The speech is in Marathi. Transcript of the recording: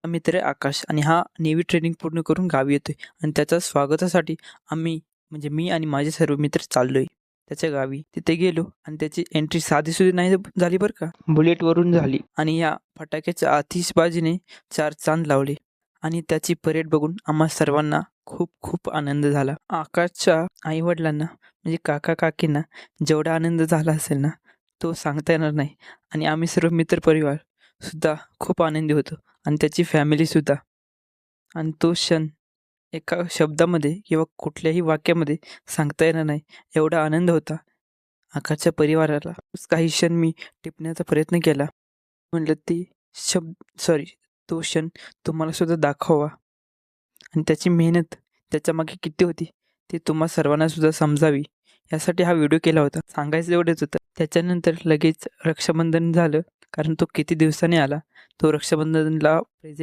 मित्र आहे आकाश आणि हा नेव्ही ट्रेनिंग पूर्ण करून गावी येतोय आणि त्याच्या स्वागतासाठी आम्ही म्हणजे मी आणि माझे सर्व मित्र चाललोय त्याच्या गावी. तिथे गेलो आणि त्याची एंट्री साधीसुधी नाही झाली बरं का. बुलेटवरून झाली आणि या फटाक्याच्या आतिषबाजीने 4 चांद लावले आणि त्याची परेड बघून आम्हा सर्वांना खूप खूप आनंद झाला. आकाशच्या आई-वडिलांना म्हणजे काका-काकींना जेवढा आनंद झाला असेल ना, तो सांगता येणार नाही आणि आम्ही सर्व मित्रपरिवार सुद्धा खूप आनंदी होतो आणि त्याची फॅमिलीसुद्धा. आणि तो क्षण एका शब्दामध्ये किंवा कुठल्याही वाक्यामध्ये सांगता येणार नाही, एवढा आनंद होता. आकाशच्या परिवाराला काही क्षण मी टिपण्याचा प्रयत्न केला. म्हटलं ते तो क्षण तुम्हाला सुद्धा दाखवावा आणि त्याची मेहनत त्याच्यामागे किती होती, ते तुम्हा सर्वांना सुद्धा समजावी, यासाठी हा व्हिडिओ केला होता. सांगायचं एवढंच होतं. त्याच्यानंतर लगेच रक्षाबंधन झालं, कारण तो किती दिवसांनी आला. तो रक्षाबंधनला प्रेझेंट